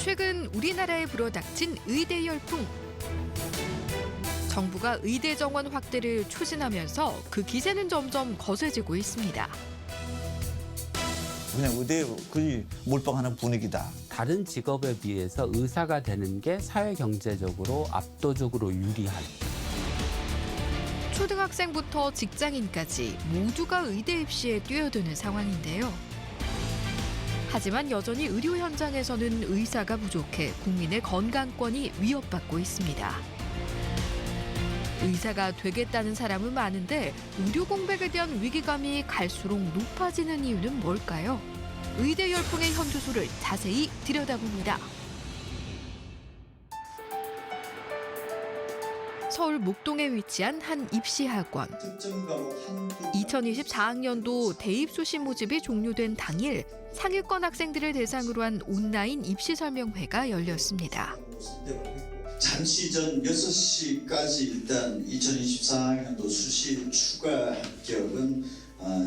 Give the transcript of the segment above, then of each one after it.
최근 우리나라에 불어닥친 의대 열풍. 정부가 의대 정원 확대를 추진하면서 그 기세는 점점 거세지고 있습니다. 그냥 의대에 거의 몰빵하는 분위기다. 다른 직업에 비해서 의사가 되는 게 사회 경제적으로 압도적으로 유리한. 초등학생부터 직장인까지 모두가 의대 입시에 뛰어드는 상황인데요. 하지만 여전히 의료 현장에서는 의사가 부족해 국민의 건강권이 위협받고 있습니다. 의사가 되겠다는 사람은 많은데 의료 공백에 대한 위기감이 갈수록 높아지는 이유는 뭘까요? 의대 열풍의 현주소를 자세히 들여다봅니다. 서울 목동에 위치한 한 입시학원. 2024학년도 대입 수시 모집이 종료된 당일 상위권 학생들을 대상으로 한 온라인 입시 설명회가 열렸습니다. 잠시 전 6시까지 일단 2024학년도 수시 추가 합격은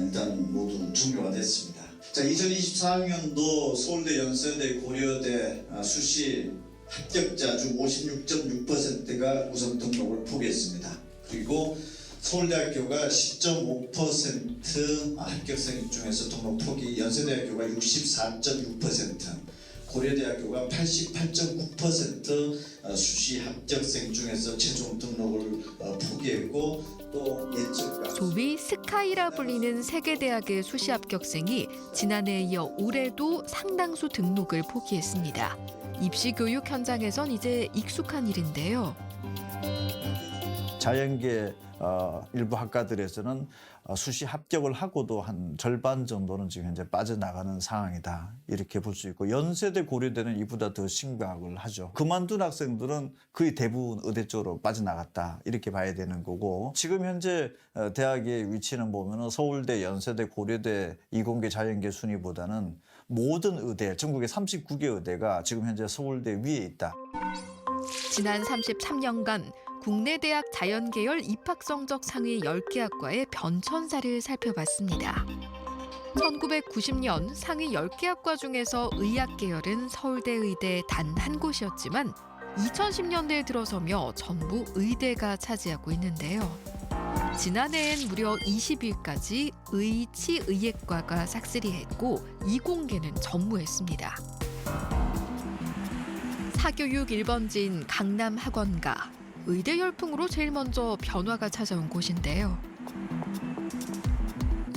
일단 모두 종료가 됐습니다. 자, 2024학년도 서울대, 연세대, 고려대 수시 합격자 중 56.6%가 우선 등록을 포기했습니다. 그리고 서울대학교가 10.5% 합격생 중에서 등록 포기, 연세대학교가 64.6%, 고려대학교가 88.9% 수시 합격생 중에서 최종 등록을 포기했고 또 예측과 소위 스카이라 불리는 세계 대학의 수시 합격생이 지난해에 이어 올해도 상당수 등록을 포기했습니다. 입시 교육 현장에선 이제 익숙한 일인데요. 자연계 일부 학과들에서는 수시 합격을 하고도 한 절반 정도는 지금 현재 빠져나가는 상황이다. 이렇게 볼 수 있고 연세대, 고려대는 이보다 더 심각을 하죠. 그만둔 학생들은 거의 대부분 의대 쪽으로 빠져나갔다. 이렇게 봐야 되는 거고 지금 현재 대학의 위치는 보면 서울대, 연세대, 고려대 이공계 자연계 순위보다는 모든 의대, 전국의 39개 의대가 지금 현재 서울대 위에 있다. 지난 33년간 국내 대학 자연계열 입학 성적 상위 10개 학과의 변천사를 살펴봤습니다. 1990년 상위 10개 학과 중에서 의학 계열은 서울대 의대 단 한 곳이었지만 2010년대에 들어서며 전부 의대가 차지하고 있는데요. 지난해엔 무려 20위까지 의, 치, 의예과가 싹쓸이했고 이공계는 전무했습니다. 사교육 1번지인 강남학원가. 의대 열풍으로 제일 먼저 변화가 찾아온 곳인데요.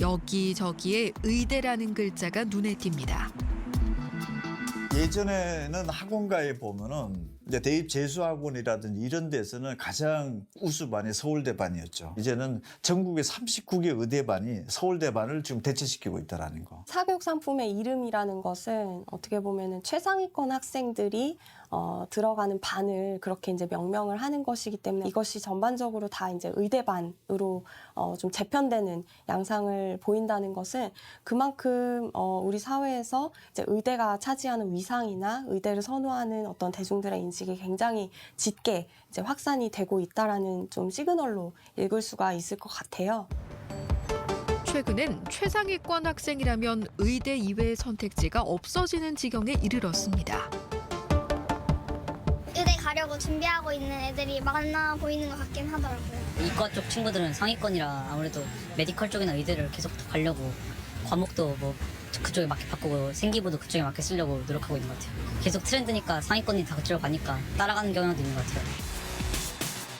여기저기에 의대라는 글자가 눈에 띕니다. 예전에는 학원가에 보면은 이제 대입 재수학원이라든지 이런 데서는 가장 우수반이 서울대반이었죠. 이제는 전국의 39개 의대반이 서울대반을 지금 대체시키고 있다는 거. 사교육 상품의 이름이라는 것은 어떻게 보면은 최상위권 학생들이 들어가는 반을 그렇게 이제 명명을 하는 것이기 때문에 이것이 전반적으로 다 이제 의대반으로 좀 재편되는 양상을 보인다는 것은 그만큼 우리 사회에서 이제 의대가 차지하는 위상이나 의대를 선호하는 어떤 대중들의 인식이 굉장히 짙게 이제 확산이 되고 있다라는 좀 시그널로 읽을 수가 있을 것 같아요. 최근엔 최상위권 학생이라면 의대 이외의 선택지가 없어지는 지경에 이르렀습니다. 의대 가려고 준비하고 있는 애들이 많아 보이는 것 같긴 하더라고요. 이과 쪽 친구들은 상위권이라 아무래도 메디컬 쪽이나 의대를 계속 가려고 과목도 뭐 그쪽에 맞게 바꾸고 생기부도 그쪽에 맞게 쓰려고 노력하고 있는 것 같아요. 계속 트렌드니까 상위권이 다 그쪽으로 가니까 따라가는 경향도 있는 것 같아요.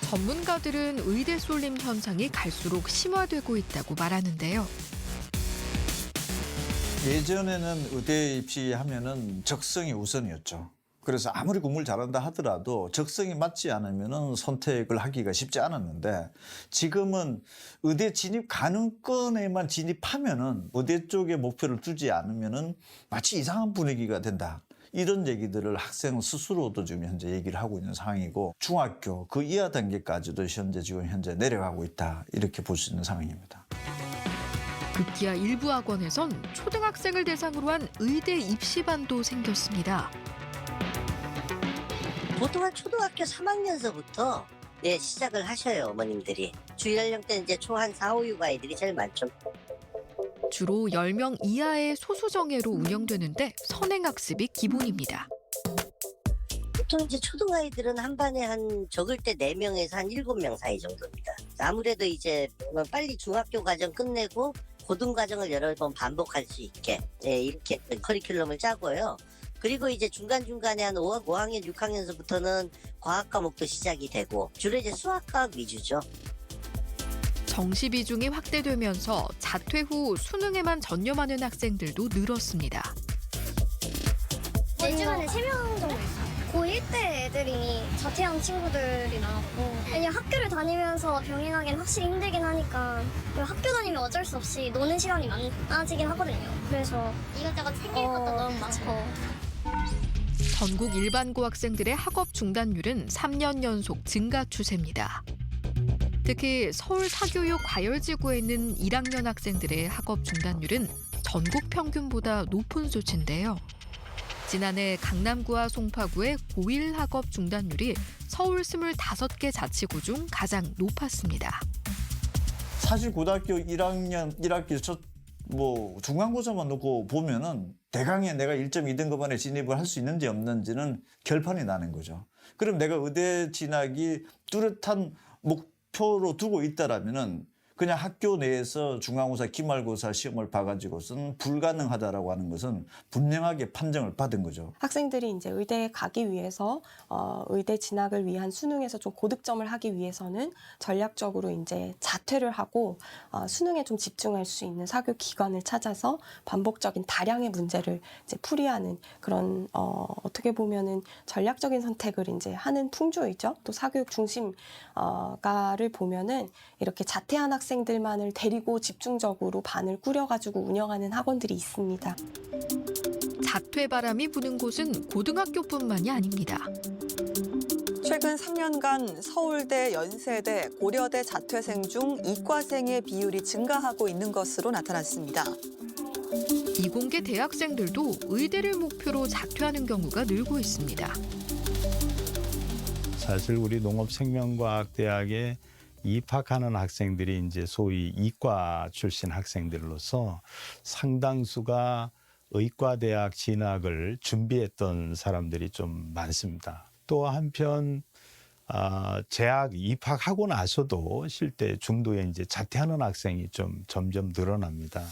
전문가들은 의대 쏠림 현상이 갈수록 심화되고 있다고 말하는데요. 예전에는 의대 입시하면은 적성이 우선이었죠. 그래서 아무리 공부를 잘한다 하더라도 적성이 맞지 않으면은 선택을 하기가 쉽지 않았는데 지금은 의대 진입 가능권에만 진입하면은 의대 쪽에 목표를 두지 않으면은 마치 이상한 분위기가 된다. 이런 얘기들을 학생 스스로도 지금 현재 얘기를 하고 있는 상황이고 중학교 그 이하 단계까지도 지금 현재 내려가고 있다. 이렇게 볼 수 있는 상황입니다. 급기야 일부 학원에선 초등학생을 대상으로 한 의대 입시반도 생겼습니다. 보통 한 초등학교 3학년서부터 시작을 하셔요, 어머님들이. 주 연령대는 이제 초 한 4, 5, 6 아이들이 제일 많죠. 주로 10명 이하의 소수정예로 운영되는데 선행학습이 기본입니다. 보통 이제 초등아이들은 한 반에 한 적을 때 4명에서 한 7명 사이 정도입니다. 아무래도 이제 빨리 중학교 과정 끝내고 고등과정을 여러 번 반복할 수 있게 이렇게 커리큘럼을 짜고요. 그리고 이제 중간중간에 한 5학년, 6학년서부터는 과학 과목도 시작이 되고 주로 이제 수학과학 위주죠. 정시 비중이 확대되면서 자퇴 후 수능에만 전념하는 학생들도 늘었습니다. 내 주변에 3명 정도 있어요. 고1 때 애들이 자퇴한 친구들이 나왔고, 그냥 학교를 다니면서 병행하기는 확실히 힘들긴 하니까 학교 다니면 어쩔 수 없이 노는 시간이 많아지긴 하거든요. 그래서 이것저것 챙길 것도 너무 많고. 전국 일반 고학생들의 학업 중단율은 3년 연속 증가 추세입니다. 특히 서울 사교육 과열지구에 있는 1학년 학생들의 학업 중단율은 전국 평균보다 높은 수치인데요. 지난해 강남구와 송파구의 고1 학업 중단율이 서울 25개 자치구 중 가장 높았습니다. 사실 고등학교 1학년 1학기 중간고사만 놓고 보면은 대강에 내가 1.2등급안에 진입을 할 수 있는지 없는지는 결판이 나는 거죠. 그럼 내가 의대 진학이 뚜렷한 목표로 두고 있다라면은 그냥 학교 내에서 중간고사, 기말고사 시험을 봐가지고서는 불가능하다라고 하는 것은 분명하게 판정을 받은 거죠. 학생들이 이제 의대에 가기 위해서 의대 진학을 위한 수능에서 좀 고득점을 하기 위해서는 전략적으로 이제 자퇴를 하고 수능에 좀 집중할 수 있는 사교육 기관을 찾아서 반복적인 다량의 문제를 이제 풀이하는 그런 어떻게 보면은 전략적인 선택을 이제 하는 풍조이죠. 또 사교육 중심가를 보면은 이렇게 자퇴한 학생들만을 데리고 집중적으로 반을 꾸려가지고 운영하는 학원들이 있습니다. 자퇴 바람이 부는 곳은 고등학교뿐만이 아닙니다. 최근 3년간 서울대, 연세대, 고려대 자퇴생 중 이과생의 비율이 증가하고 있는 것으로 나타났습니다. 이공계 대학생들도 의대를 목표로 자퇴하는 경우가 늘고 있습니다. 사실 우리 농업생명과학대학에 입학하는 학생들이 이제 소위 이과 출신 학생들로서 상당수가 의과대학 진학을 준비했던 사람들이 좀 많습니다. 또 한편 재학 입학하고 나서도 실제 중도에 이제 자퇴하는 학생이 좀 점점 늘어납니다.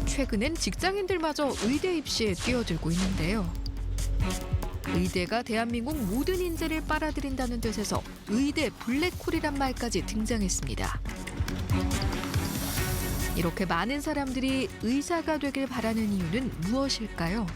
최근엔 직장인들마저 의대 입시에 뛰어들고 있는데요. 의대가 대한민국 모든 인재를 빨아들인다는 뜻에서 의대 블랙홀이란 말까지 등장했습니다. 이렇게 많은 사람들이 의사가 되길 바라는 이유는 무엇일까요?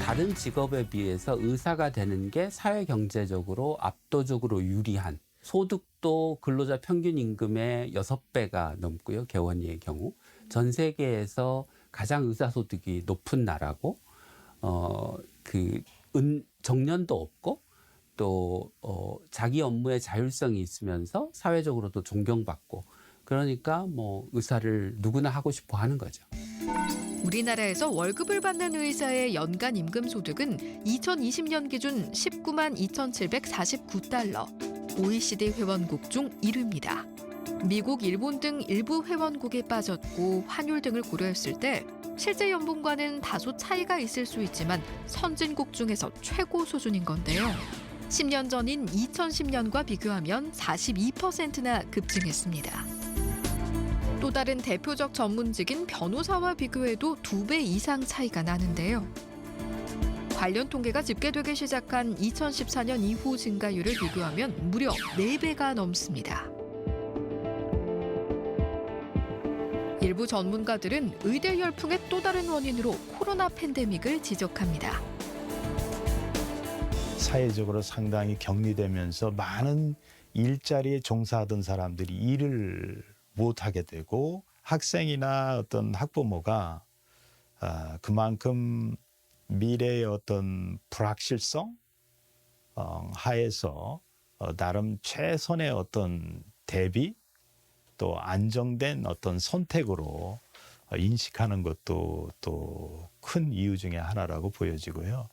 다른 직업에 비해서 의사가 되는 게 사회 경제적으로 압도적으로 유리한, 소득도 근로자 평균 임금의 6배가 넘고요. 개원이의 경우. 전 세계에서 가장 의사 소득이 높은 나라고 정년도 없고 또 자기 업무에 자율성이 있으면서 사회적으로도 존경받고 그러니까 의사를 누구나 하고 싶어 하는 거죠. 우리나라에서 월급을 받는 의사의 연간 임금 소득은 2020년 기준 19만 2,749달러, OECD 회원국 중 1위입니다. 미국, 일본 등 일부 회원국에 빠졌고 환율 등을 고려했을 때 실제 연봉과는 다소 차이가 있을 수 있지만 선진국 중에서 최고 수준인 건데요. 10년 전인 2010년과 비교하면 42%나 급증했습니다. 또 다른 대표적 전문직인 변호사와 비교해도 2배 이상 차이가 나는데요. 관련 통계가 집계되기 시작한 2014년 이후 증가율을 비교하면 무려 4배가 넘습니다. 일부 전문가들은 의대 열풍의 또 다른 원인으로 코로나 팬데믹을 지적합니다. 사회적으로 상당히 격리되면서 많은 일자리에 종사하던 사람들이 일을 못하게 되고 학생이나 어떤 학부모가 그만큼 미래의 어떤 불확실성 하에서 나름 최선의 어떤 대비 또 안정된 어떤 선택으로 인식하는 것도 또 큰 이유 중에 하나라고 보여지고요.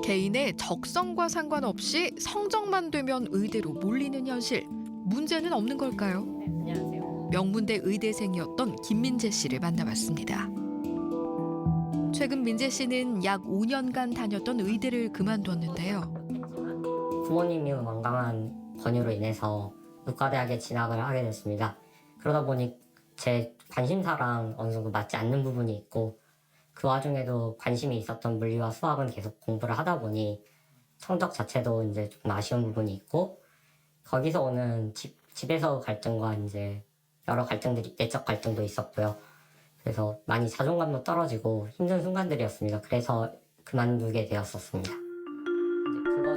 개인의 적성과 상관없이 성적만 되면 의대로 몰리는 현실. 문제는 없는 걸까요? 안녕하세요. 명문대 의대생이었던 김민재 씨를 만나봤습니다. 최근 민재 씨는 약 5년간 다녔던 의대를 그만뒀는데요. 부모님이 완강한 권유로 인해서 의과대학에 진학을 하게 됐습니다. 그러다 보니 제 관심사랑 어느 정도 맞지 않는 부분이 있고 그 와중에도 관심이 있었던 물리와 수학은 계속 공부를 하다 보니 성적 자체도 이제 좀 아쉬운 부분이 있고 거기서 오는 집에서 갈등과 이제 여러 갈등들이 내적 갈등도 있었고요. 그래서 많이 자존감도 떨어지고 힘든 순간들이었습니다. 그래서 그만두게 되었었습니다.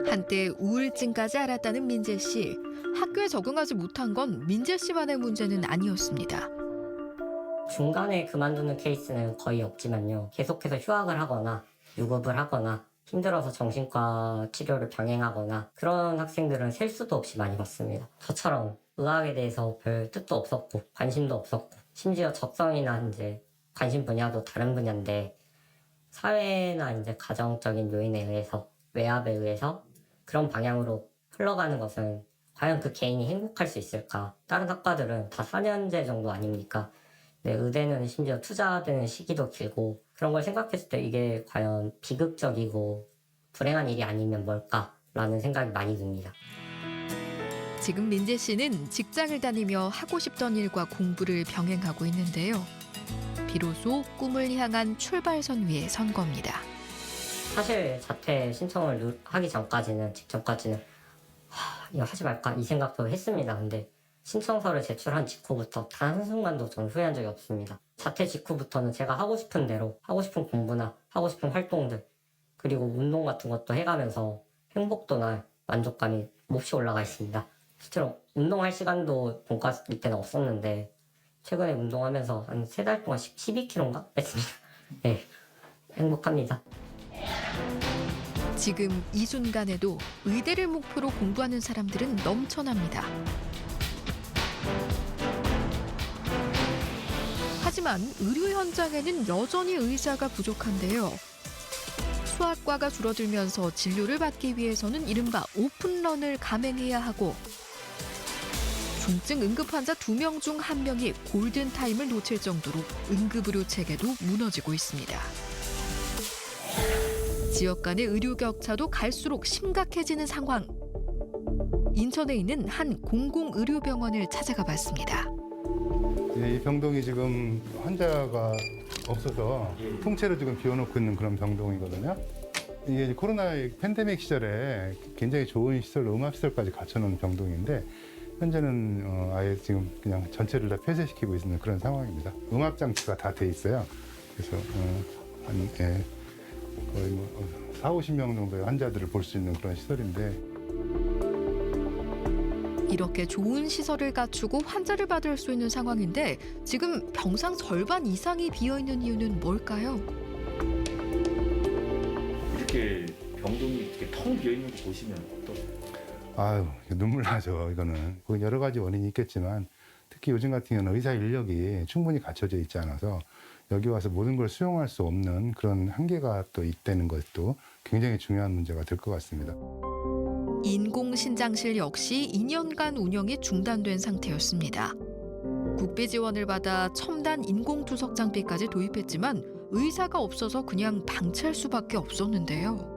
한때 우울증까지 앓았다는 민재 씨. 학교에 적응하지 못한 건 민재 씨만의 문제는 아니었습니다. 중간에 그만두는 케이스는 거의 없지만요. 계속해서 휴학을 하거나 유급을 하거나 힘들어서 정신과 치료를 병행하거나 그런 학생들은 셀 수도 없이 많이 봤습니다. 저처럼 의학에 대해서 별 뜻도 없었고 관심도 없었고 심지어 적성이나 이제 관심 분야도 다른 분야인데 사회나 이제 가정적인 요인에 의해서 외압에 의해서 그런 방향으로 흘러가는 것은 과연 그 개인이 행복할 수 있을까? 다른 학과들은 다 4년제 정도 아닙니까? 네, 의대는 심지어 투자되는 시기도 길고 그런 걸 생각했을 때 이게 과연 비극적이고 불행한 일이 아니면 뭘까라는 생각이 많이 듭니다. 지금 민재 씨는 직장을 다니며 하고 싶던 일과 공부를 병행하고 있는데요. 비로소 꿈을 향한 출발선 위에 선 겁니다. 사실 자퇴 신청을 하기 전까지는 직전까지는 이거 하지 말까 이 생각도 했습니다. 근데 신청서를 제출한 직후부터 단 한순간도 저는 후회한 적이 없습니다. 자퇴 직후부터는 제가 하고 싶은 대로 하고 싶은 공부나 하고 싶은 활동들 그리고 운동 같은 것도 해가면서 행복도나 만족감이 몹시 올라가 있습니다. 실제로 운동할 시간도 본과일 때는 없었는데 최근에 운동하면서 한 3달 동안 12kg인가 뺐습니다. 네, 행복합니다. 지금 이 순간에도 의대를 목표로 공부하는 사람들은 넘쳐납니다. 하지만 의료 현장에는 여전히 의사가 부족한데요. 수학과가 줄어들면서 진료를 받기 위해서는 이른바 오픈런을 감행해야 하고 중증 응급 환자 2명 중 1명이 골든타임을 놓칠 정도로 응급의료 체계도 무너지고 있습니다. 지역 간의 의료 격차도 갈수록 심각해지는 상황. 인천에 있는 한 공공의료병원을 찾아가 봤습니다. 이 병동이 지금 환자가 없어서 통째로 지금 비워놓고 있는 그런 병동이거든요. 이게 이제 코로나 팬데믹 시절에 굉장히 좋은 시설로 음압시설까지 갖춰놓은 병동인데 현재는 아예 지금 그냥 전체를 다 폐쇄시키고 있는 그런 상황입니다. 음압 장치가 다 돼 있어요. 그래서 거의 뭐 40-50명 정도의 환자들을 볼 수 있는 그런 시설인데 이렇게 좋은 시설을 갖추고 환자를 받을 수 있는 상황인데 지금 병상 절반 이상이 비어있는 이유는 뭘까요? 이렇게 병동이 이렇게 텅 비어있는 거 보시면 어떠세요? 아유 눈물 나죠. 이거는 여러 가지 원인이 있겠지만 특히 요즘 같은 경우는 의사 인력이 충분히 갖춰져 있지 않아서 여기 와서 모든 걸 수용할 수 없는 그런 한계가 또 있다는 것도 굉장히 중요한 문제가 될 것 같습니다. 인공신장실 역시 2년간 운영이 중단된 상태였습니다. 국비 지원을 받아 첨단 인공투석 장비까지 도입했지만 의사가 없어서 그냥 방치할 수밖에 없었는데요.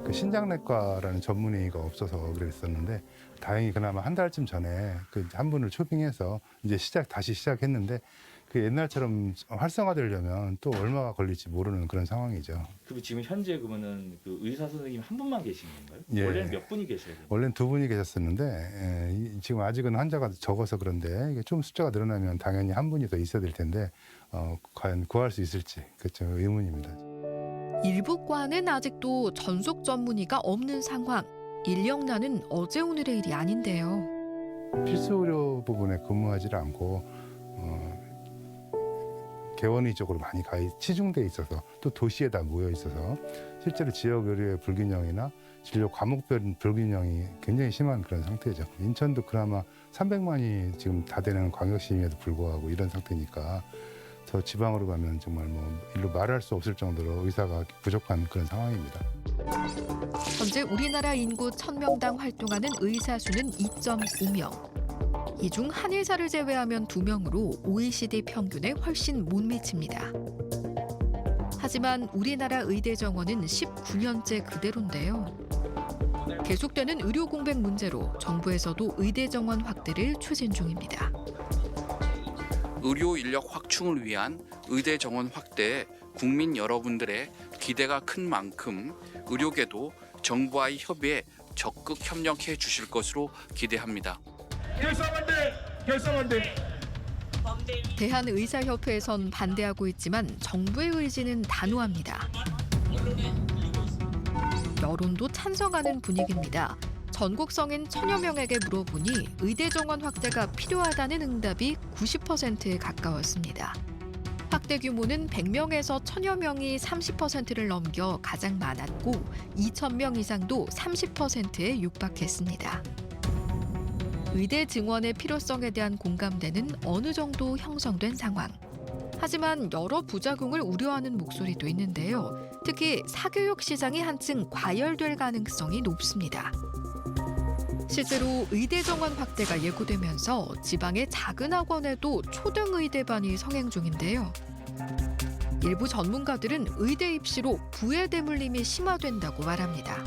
그 신장내과라는 전문의가 없어서 그랬었는데 다행히 그나마 한 달쯤 전에 한 분을 초빙해서 이제 다시 시작했는데 그 옛날처럼 활성화되려면 또 얼마가 걸릴지 모르는 그런 상황이죠. 그리고 지금 현재 그러면은 그 의사 선생님 한 분만 계신 건가요? 예. 원래는 몇 분이 계셔야 돼요? 원래는 2분이 계셨었는데 지금 아직은 환자가 적어서 그런데 이게 좀 숫자가 늘어나면 당연히 한 분이 더 있어야 될 텐데 과연 구할 수 있을지 그렇죠 의문입니다. 일부 과는 아직도 전속 전문의가 없는 상황. 인력난은 어제 오늘의 일이 아닌데요. 필수 의료 부분에 근무하지를 않고 개원의 쪽으로 많이 치중돼 있어서 또 도시에다 모여 있어서 실제로 지역 의료의 불균형이나 진료 과목별 불균형이 굉장히 심한 그런 상태죠. 인천도 그나마 300만이 지금 다 되는 광역시임에도 불구하고 이런 상태니까 더 지방으로 가면 정말 일로 말할 수 없을 정도로 의사가 부족한 그런 상황입니다. 현재 우리나라 인구 1000명당 활동하는 의사 수는 2.5명. 이 중 한의사를 제외하면 2명으로 OECD 평균에 훨씬 못 미칩니다. 하지만 우리나라 의대 정원은 19년째 그대로인데요. 계속되는 의료 공백 문제로 정부에서도 의대 정원 확대를 추진 중입니다. 의료 인력 확충을 위한 의대 정원 확대에 국민 여러분들의 기대가 큰 만큼 의료계도 정부와의 협의에 적극 협력해 주실 것으로 기대합니다. 결성한대. 대한의사협회에선 반대하고 있지만 정부의 의지는 단호합니다. 여론도 찬성하는 분위기입니다. 전국 성인 1000여 명에게 물어보니 의대 정원 확대가 필요하다는 응답이 90%에 가까웠습니다. 확대 규모는 100명에서 1000여 명이 30%를 넘겨 가장 많았고 2000명 이상도 30%에 육박했습니다. 의대 증원의 필요성에 대한 공감대는 어느 정도 형성된 상황. 하지만 여러 부작용을 우려하는 목소리도 있는데요. 특히 사교육 시장이 한층 과열될 가능성이 높습니다. 실제로 의대 정원 확대가 예고되면서 지방의 작은 학원에도 초등의대반이 성행 중인데요. 일부 전문가들은 의대 입시로 부의 대물림이 심화된다고 말합니다.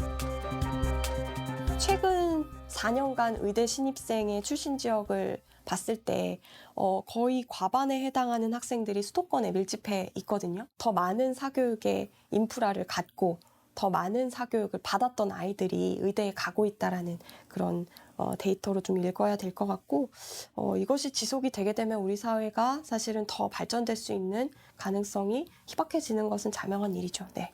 최근 4년간 의대 신입생의 출신 지역을 봤을 때 거의 과반에 해당하는 학생들이 수도권에 밀집해 있거든요. 더 많은 사교육의 인프라를 갖고 더 많은 사교육을 받았던 아이들이 의대에 가고 있다라는 그런 데이터로 좀 읽어야 될 것 같고 이것이 지속이 되게 되면 우리 사회가 사실은 더 발전될 수 있는 가능성이 희박해지는 것은 자명한 일이죠. 네.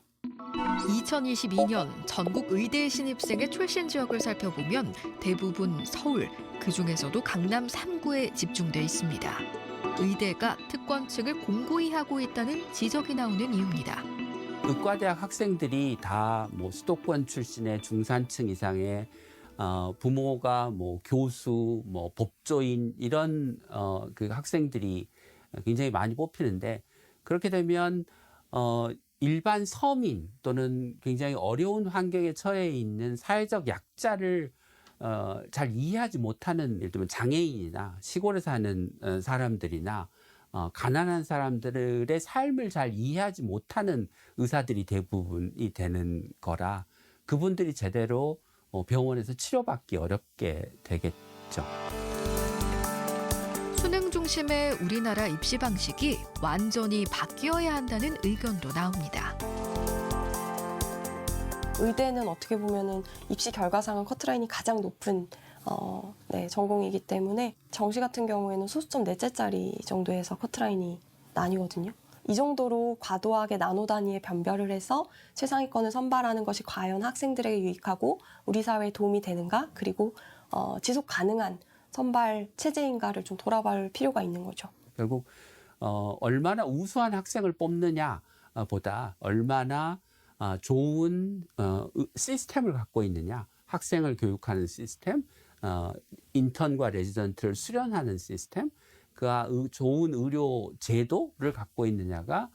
2022년 전국 의대 신입생의 출신 지역을 살펴보면 대부분 서울, 그중에서도 강남 3구에 집중돼 있습니다. 의대가 특권층을 공고히 하고 있다는 지적이 나오는 이유입니다. 의과대학 학생들이 다 수도권 출신의 중산층 이상의 부모가 교수, 법조인 이런 그 학생들이 굉장히 많이 뽑히는데 그렇게 되면 일반 서민 또는 굉장히 어려운 환경에 처해 있는 사회적 약자를 잘 이해하지 못하는 예를 들면 장애인이나 시골에 사는 사람들이나 가난한 사람들의 삶을 잘 이해하지 못하는 의사들이 대부분이 되는 거라 그분들이 제대로 병원에서 치료받기 어렵게 되겠죠. 수능 중심의 우리나라 입시 방식이 완전히 바뀌어야 한다는 의견도 나옵니다. 의대는 어떻게 보면은 입시 결과상은 커트라인이 가장 높은 전공이기 때문에 정시 같은 경우에는 소수점 넷째짜리 정도에서 커트라인이 나뉘거든요. 이 정도로 과도하게 나노 단위의 변별을 해서 최상위권을 선발하는 것이 과연 학생들에게 유익하고 우리 사회에 도움이 되는가? 그리고 지속 가능한 선발 체제인가를 좀 돌아볼 필요가 있는 거죠. 결국 얼마나 우수한 학생을 뽑느냐보다 얼마나 좋은 시스템을 갖고 있느냐, 학생을 교육하는 시스템, 인턴과 레지던트를 수련하는 시스템, 그와 좋은 의료 제도를 갖고 있느냐가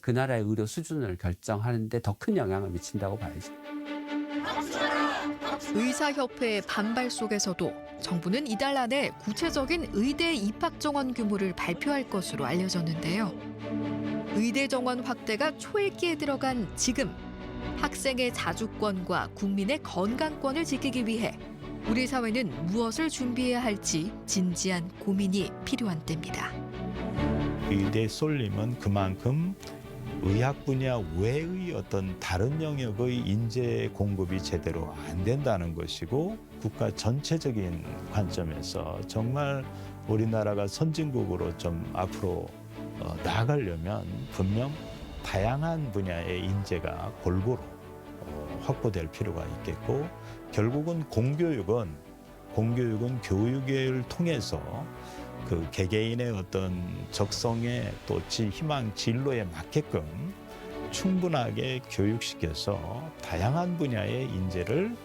그 나라의 의료 수준을 결정하는 데 더 큰 영향을 미친다고 봐야죠. 의사협회의 반발 속에서도 정부는 이달 안에 구체적인 의대 입학 정원 규모를 발표할 것으로 알려졌는데요. 의대 정원 확대가 초읽기에 들어간 지금 학생의 자주권과 국민의 건강권을 지키기 위해 우리 사회는 무엇을 준비해야 할지 진지한 고민이 필요한 때입니다. 의대 쏠림은 그만큼 의학 분야 외의 어떤 다른 영역의 인재 공급이 제대로 안 된다는 것이고 국가 전체적인 관점에서 정말 우리나라가 선진국으로 좀 앞으로 나아가려면 분명 다양한 분야의 인재가 골고루 확보될 필요가 있겠고 결국은 공교육은 교육을 통해서 그 개개인의 어떤 적성에 또 희망 진로에 맞게끔 충분하게 교육시켜서 다양한 분야의 인재를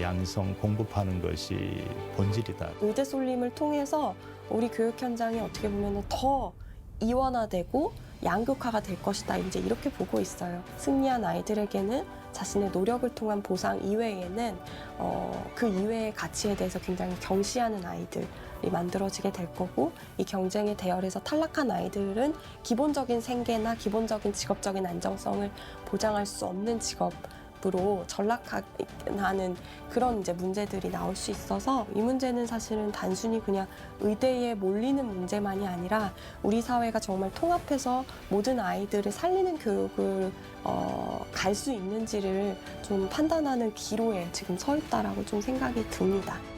양성 공급하는 것이 본질이다. 의대 쏠림을 통해서 우리 교육 현장이 어떻게 보면 더 이원화되고 양극화가 될 것이다. 이제 이렇게 보고 있어요. 승리한 아이들에게는 자신의 노력을 통한 보상 이외에는 그 이외의 가치에 대해서 굉장히 경시하는 아이들 만들어지게 될 거고 이 경쟁의 대열에서 탈락한 아이들은 기본적인 생계나 기본적인 직업적인 안정성을 보장할 수 없는 직업으로 전락하는 그런 이제 문제들이 나올 수 있어서 이 문제는 사실은 단순히 그냥 의대에 몰리는 문제만이 아니라 우리 사회가 정말 통합해서 모든 아이들을 살리는 교육을 갈 수 있는지를 좀 판단하는 기로에 지금 서 있다라고 좀 생각이 듭니다.